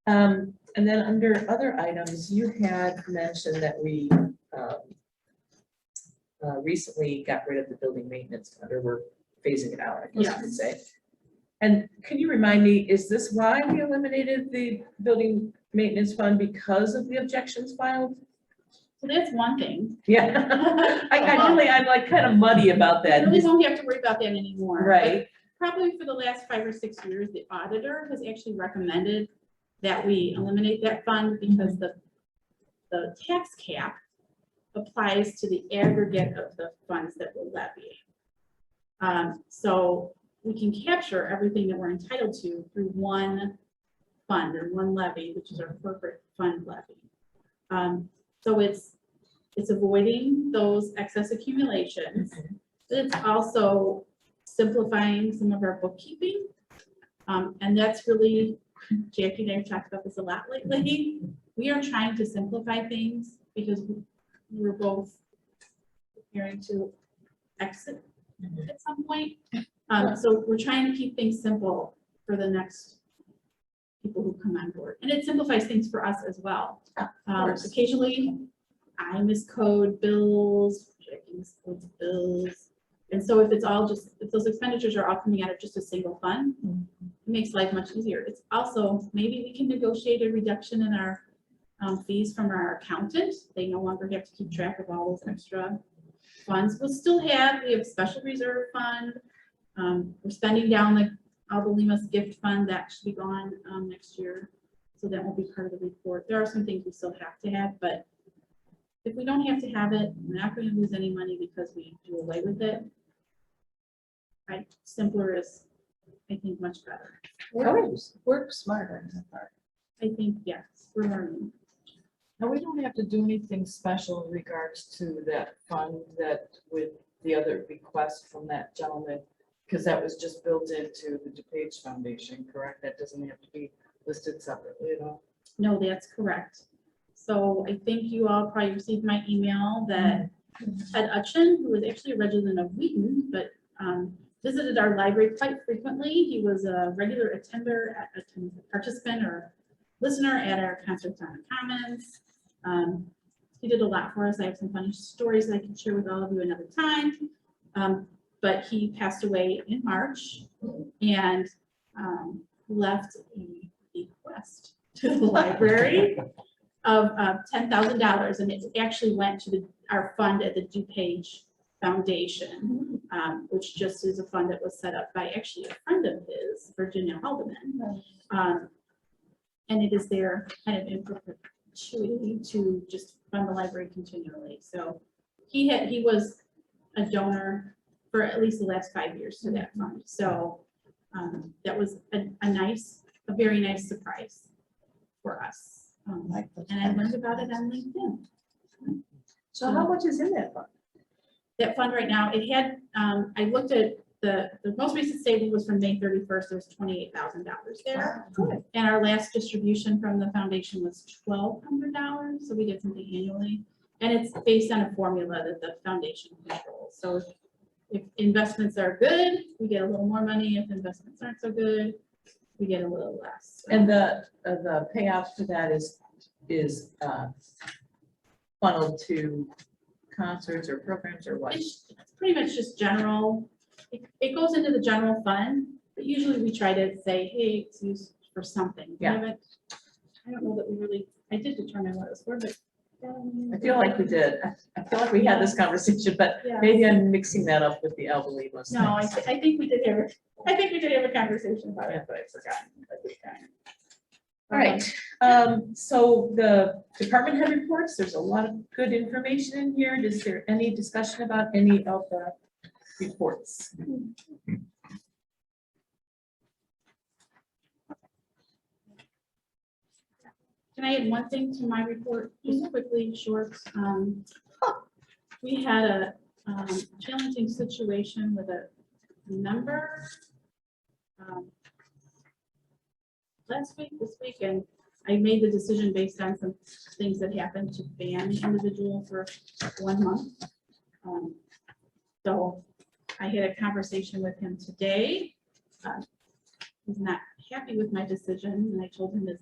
And then under other items, you had mentioned that we recently got rid of the building maintenance fund, or we're phasing it out, I guess you could say. And can you remind me, is this why we eliminated the building maintenance fund, because of the objections filed? So that's one thing. Yeah, I'm like kind of muddy about We that. really won't have to worry about that anymore. Right. Probably for the last 5 or 6 years, the auditor has actually recommended that we eliminate that fund because the tax cap applies to the aggregate of the funds that we're levying. So we can capture everything that we're entitled to through one fund or one levy, which is our corporate fund levy. So it's avoiding those excess accumulations. But it's also simplifying some of our bookkeeping. And that's really, Jackie and I have talked about this a lot lately. We are trying to simplify things because we're both preparing to exit at some point. So we're trying to keep things simple for the next people who come on board. And it simplifies things for us as well. Occasionally, I miscode bills, Jackie miscodes bills. And so if it's all just, if those expenditures are all coming out of just a single fund, it makes life much easier. It's also, maybe we can negotiate a reduction in our fees from our accountant. They no longer have to keep track of all those extra funds. We'll still have, we have a special reserve fund. We're spending down all the Lima's gift fund, that should be gone next year. So that won't be part of the report. There are some things we still have to have, but if we don't have to have it, we're not going to lose any money because we do away with it. Simpler is, I think, much better. Work smarter in that part. I think, yes, we're learning. Now, we don't have to do anything special in regards to that fund that with the other request from that gentleman, because that was just built into the DuPage Foundation, correct? That doesn't have to be listed separately at all. No, that's correct. So I think you all probably received my email that Ted Utchin, who was actually a resident of Wheaton, but visited our library quite frequently. He was a regular participant or listener at our concerts on the Commons. He did a lot for us. I have some funny stories that I can share with all of you another time. But he passed away in March and left a bequest to the library of $10,000, and it actually went to our fund at the DuPage Foundation, which just is a fund that was set up by actually a friend of his, Virginia Haldeman. And it is there kind of in perpetuity to just fund the library continually. So he was a donor for at least the last 5 years to that fund. So that was a very nice surprise for us. And I learned about it on LinkedIn. So how much is in that fund? That fund right now, it had, I looked at the most recent statement was from May 31st, there's $28,000 there. Good. And our last distribution from the foundation was $1,200, so we did something annually. And it's based on a formula that the foundation controls. So if investments are good, we get a little more money. If investments aren't so good, we get a little less. And the payoff for that is funneled to concerts or programs or what? It's pretty much just general, it goes into the general fund, but usually we try to say, hey, it's used for something. We Yeah. haven't- I don't know that we really, I did determine what it was for, but. I feel like we did. I feel like we had this conversation, but Yeah. maybe I'm mixing that up with the elderly most No, I, things. I think we did have, a conversation about it, but I forgot. All right, so the department head reports, there's a lot of good information in here. Is there any discussion about any of the reports? Can I add one thing to my report, just quickly, short? We had a challenging situation with a member last week, this week, and I made the decision based on some things that happened to ban the individual for 1 month. So I had a conversation with him today. He's not happy with my decision, and I told him his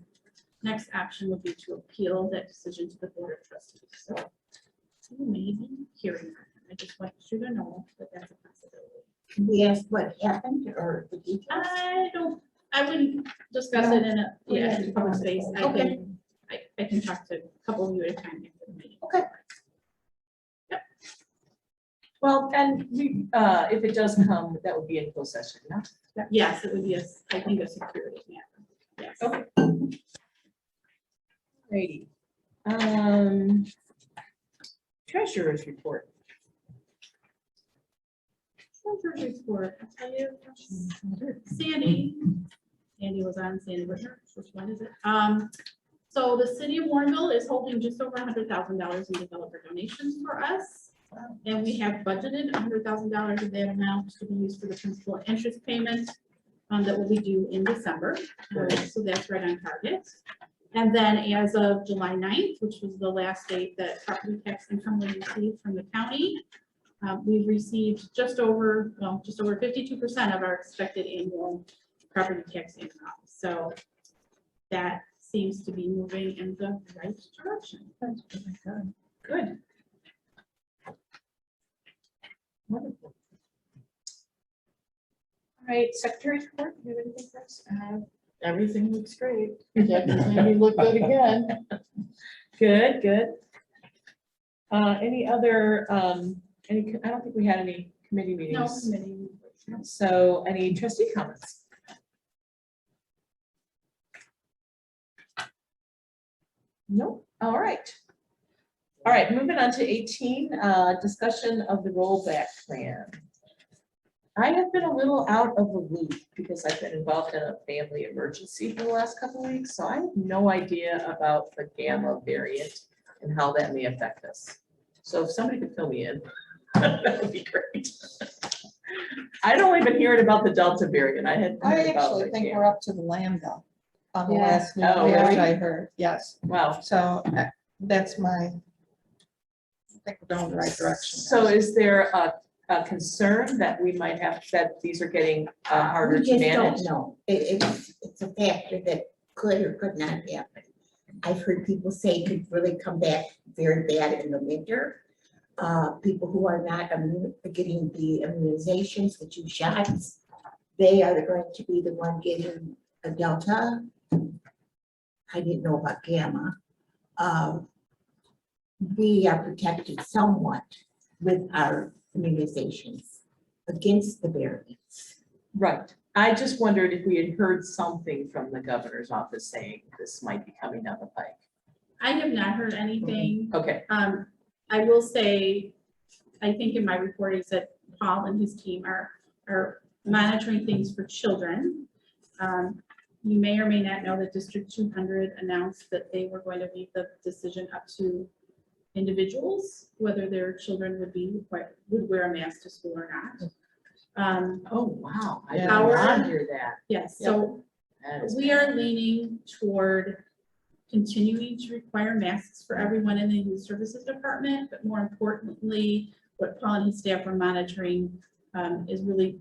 next option would be to appeal that decision to the Board of Trustees. So you may be hearing that. I just want you to know that that's a possibility. Can we ask what happened or the details? I wouldn't discuss it in a, Yeah. public space. Okay. I can talk to a couple of you at a time after the meeting. Okay. Well, and we, if it does come, that would be in closed session, no? Yes, it would be I think a security matter. Yes. Okay. Righty. Treasurer's report. Treasurer's report, I'll tell you. Sandy was on, Sandy was her, which one is it? So the city of Warrenville is holding just over $100,000 in developer donations for us. And we have budgeted $100,000 of that amount to be used for the principal and interest payment that will be due in December. So that's right on target. And then as of July 9th, which was the last date that property tax income was received from the county, we've received just over 52% of our expected annual property tax income. So that seems to be moving in the right direction. Good. Wonderful. All right, Secretary's report, do you have anything for us? Everything looks great. Jack and Sandy look good again. Good, good. Any other, I don't think we had any committee No meetings. committee. So any trustee comments? No, all right. All right, moving on to 18, discussion of the rollback plan. I have been a little out of the loop because I've been involved in a family emergency for the last couple of weeks, so I have no idea about the Gamma variant and how that may affect us. So if somebody could fill me in, that would be great. I'd only been hearing about the Delta variant. I had. I actually think we're up to the Lambda on the Yeah. last news Oh, really? I heard, yes. Wow. So that's I think we're going the right direction. So is there a concern that we might have, that these are getting harder We to just don't manage? know. It's a factor that could or could not happen. I've heard people say it could really come back very bad in the winter. People who are not getting the immunizations, the 2 shots, they are going to be the one getting a Delta. I didn't know about Gamma. We are protected somewhat with our immunizations against the variants. Right. I just wondered if we had heard something from the governor's office saying this might be coming down the pike. I have not heard anything. Okay. I will say, I think in my report, it said Paul and his team are monitoring things for children. You may or may not know that District 200 announced that they were going to leave the decision up to individuals, whether their children would wear a mask to school or not. Oh, wow. I did Yeah. not hear that. Yes, so That is we are leaning toward continuing to require masks for everyone in the youth services department, but more importantly, what Paul and his staff are monitoring is really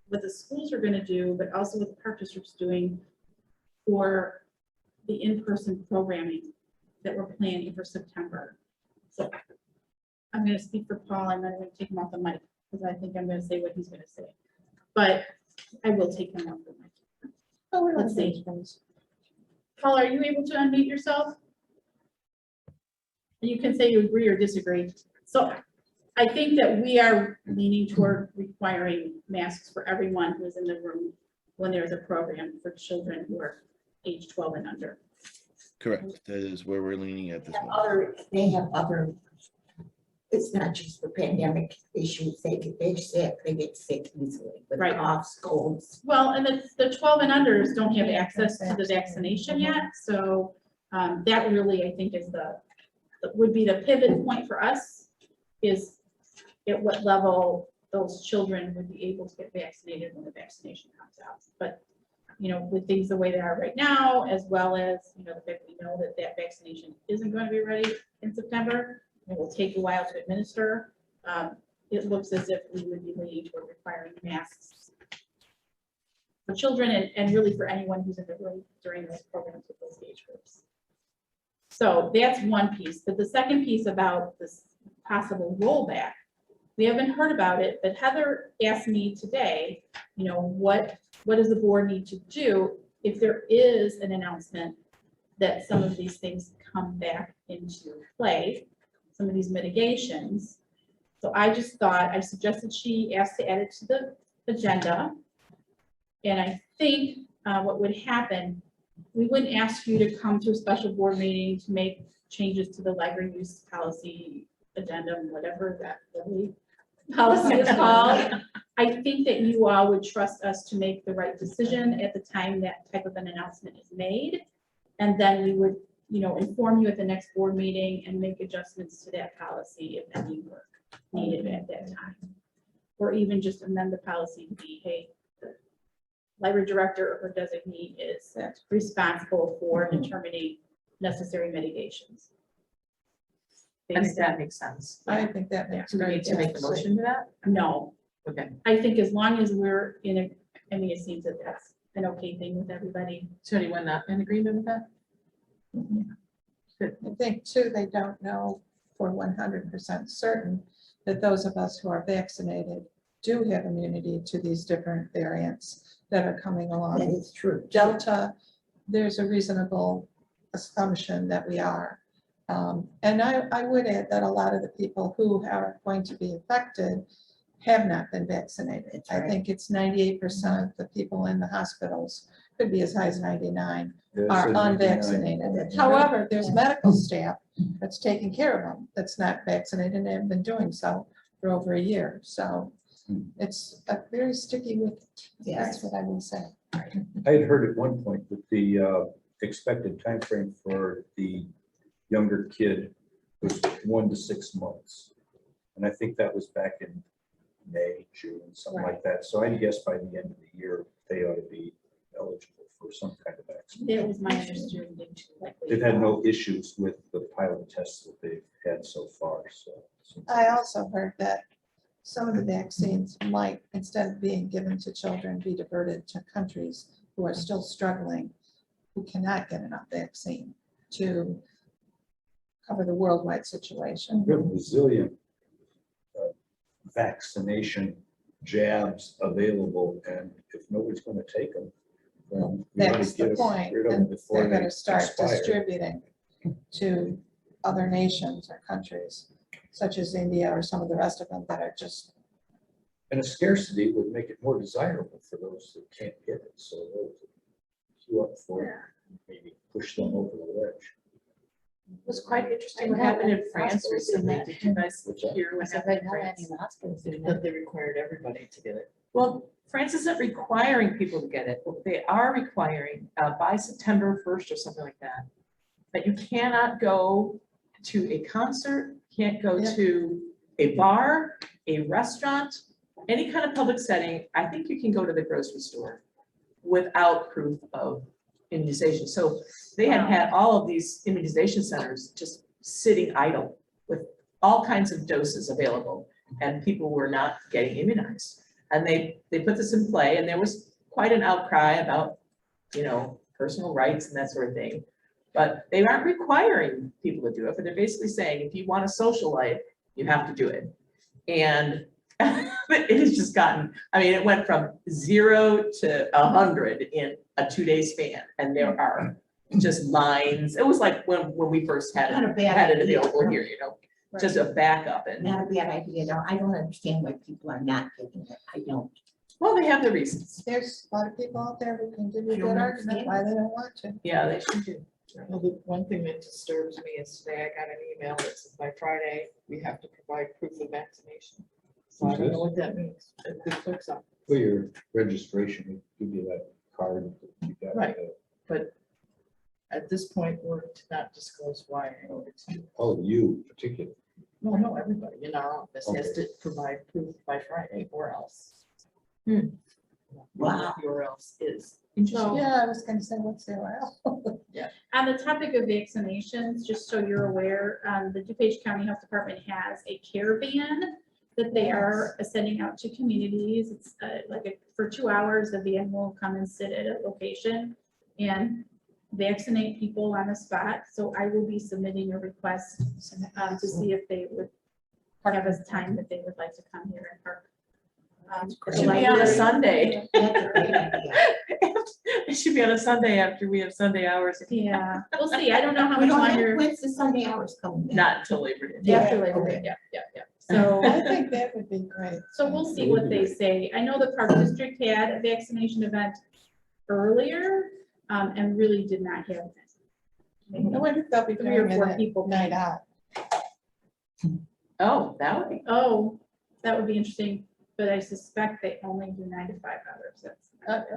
what the schools are gonna do, but also what the park district's doing for the in-person programming that we're planning for September. So I'm gonna speak for Paul, I'm not gonna take him off the mic, because I think I'm gonna say what he's gonna say. But I will take him off the mic. Let's see. Paul, are you able to unmute yourself? And you can say you agree or disagree. So I think that we are leaning toward requiring masks for everyone who is in the room when there's a program for children who are age 12 and under. Correct. That is where we're leaning at this moment. They have other, it's not just the pandemic issues, they're sick, they get sick easily with Right. coughs, colds. Well, and the 12 and unders don't have access to the vaccination yet, so that really, I think, is would be the pivot point for us, is at what level those children would be able to get vaccinated when the vaccination comes out. But, you know, with things the way they are right now, as well as, you know, the fact that we know that that vaccination isn't going to be ready in September, it will take a while to administer. It looks as if we would be leaning toward requiring masks for children and really for anyone who's in the room during those programs with those age groups. So that's one piece. But the second piece about this possible rollback, we haven't heard about it, but Heather asked me today, you know, what does the board need to do if there is an announcement that some of these things come back into play, some of these mitigations. So I just thought, I suggested she asked to add it to the agenda. And I think what would happen, we wouldn't ask you to come to a special board meeting to make changes to the library use policy agenda, whatever that policy is called. I think that you all would trust us to make the right decision at the time that type of an announcement is made. And then we would, you know, inform you at the next board meeting and make adjustments to that policy if any were needed at that time. Or even just amend the policy to be, hey, the library director or her designee is responsible for determining necessary mitigations. I think that makes sense. I think that makes Do we need great to make the sense. motion to that? No, Okay, I think as long as we're in a, I mean, it seems that that's an okay thing with everybody. so anyone not in agreement with that? I think too, they don't know for 100% certain that those of us who are vaccinated do have immunity to these different variants that are coming along. That is true. Delta, there's a reasonable assumption that we are. And I would add that a lot of the people who are going to be affected have not been vaccinated. That's I right. think it's 98% of the people in the hospitals, could be as high as 99, are unvaccinated. That's However, there's medical staff that's taking care of them, that's not vaccinated and have been doing so for over a year. So it's a very sticky wicket. That's Yes. what I would say. I had heard at one point that the expected timeframe for the younger kid was 1 to 6 months. And I think that was back in May, June, something like that. So I guess by the end of the year, they ought to be eligible for some kind of vaccination. That was my understanding too. like we- They've had no issues with the pilot tests that they've had so far, so. I also heard that some of the vaccines might, instead of being given to children, be diverted to countries who are still struggling, who cannot get enough vaccine to cover the worldwide situation. We have a bazillion vaccination jabs available, and if nobody's going to take them, then we ought to That's the get point, rid of them and before they're they gonna start expire. distributing to other nations or countries, such as India or some of the rest of them that are just, And a scarcity would make it more desirable for those that can't get it, so those that queue up for it, maybe push them over the ledge. It was quite interesting what happened in France recently. Did you guys What's that? hear what happened in France? That they required everybody to get it. Well, France isn't requiring people to get it. What they are requiring by September 1st or something like that, that you cannot go to a concert, can't go Yeah. to a bar, a restaurant, any kind of public setting. I think you can go to the grocery store without proof of immunization. So they had had all of these immunization centers just sitting idle with all kinds of doses available, and people were not getting immunized. And they put this in play, and there was quite an outcry about, you know, personal rights and that sort of thing. But they aren't requiring people to do it, but they're basically saying, if you want a social life, you have to do it. And it has just gotten, I mean, it went from 0 to 100 in a 2-day span, and there are just lines. It was like when we first had Not a it, bad had it idea. available here, you know, just a backup. And, Not a bad idea, though. I don't understand why people are not getting it. I don't. well, they have their reasons. There's a lot of people out there who can give you a I good don't argument understand. why they don't want to. Yeah, they should do. Well, the one thing that disturbs me is today I got an email that says by Friday, we have to provide proof of vaccination. So I don't know what that means. It clicks up. For your registration, it give you that card. that you got. Right. But at this point, we're to not disclose why in order to. Oh, you particular. No, everybody in our office has to provide proof by Friday or else. Wow. Or else is. So- Yeah, I was gonna say, what's the oil? On the topic of vaccinations, just so you're aware, the DuPage County Health Department has a caravan that they are sending out to communities. It's for 2 hours, the van will come and sit at a location and vaccinate people on the spot. So I will be submitting a request to see if they would have a time that they would like to come here and park. It should be on a Sunday. That's a great idea. It should be on a Sunday after we have Sunday hours. Yeah, we'll see. I don't know how We much don't have, longer. when's the Sunday hours coming back? Not until Labor Day. Yeah, After Labor Day, okay. yeah. So. I think that would be great. So we'll see what they say. I know the Park District had a vaccination event earlier, and really did not have. I wonder if they'll be 3 or doing 4 it people. at night out. Oh, that would be. Oh, that would be interesting, but I suspect they only do 9 to 5 hours. But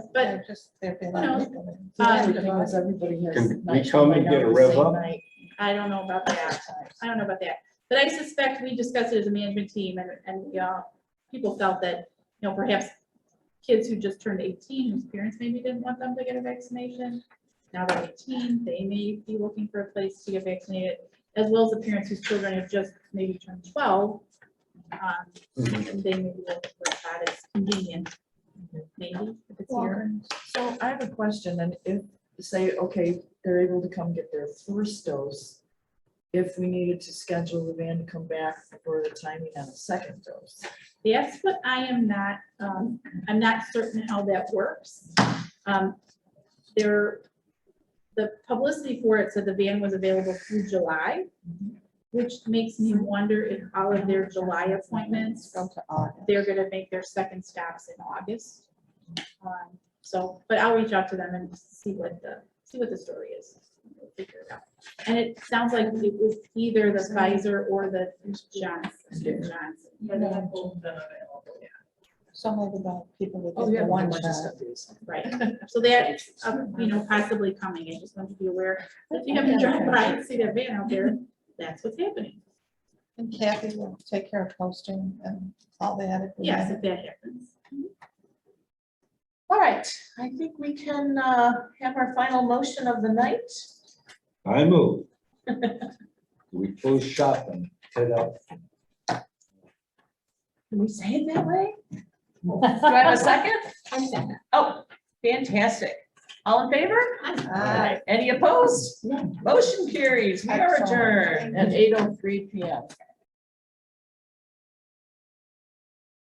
There'd be a who lot of knows? people there. The other thing is everybody has. Can we night come and night get a out the rev same up? night. I don't know about that. I don't know about that. But I suspect we discussed it as a management team and people felt that, you know, perhaps kids who just turned 18, whose parents maybe didn't want them to get a vaccination. Now they're 18, they may be looking for a place to get vaccinated, as well as the parents whose children have just maybe turned 12. And they may be looking for a spot that's convenient, maybe, if it's here. So I have a question, and if, say, okay, they're able to come get their first dose, if we needed to schedule the van to come back for the timing on a second dose. That's what I am not, I'm not certain how that works. The publicity for it said the van was available through July, which makes me wonder if all of their July appointments, Go to August. they're gonna make their second stops in August. So, but I'll reach out to them and see what the story is. We'll figure it out. And it sounds like it was either the Pfizer or the Johnson. Yeah, they have both of them available, yeah. So maybe the people would Oh, get yeah, the a one bunch of shot. stuff is. Right, so that's, possibly coming, I just want to be aware, if you have to drive by and see that van out there, that's what's happening. And Kathy will take care of posting and all that. Yes, if that happens. All right, I think we can have our final motion of the night. I move. We close shop and head out. Can we say it that way? Do I have a second? I second. Oh, fantastic. All in favor? Aye. Any opposed? Motion carries. We are Excellent. adjourned At 8:03 PM.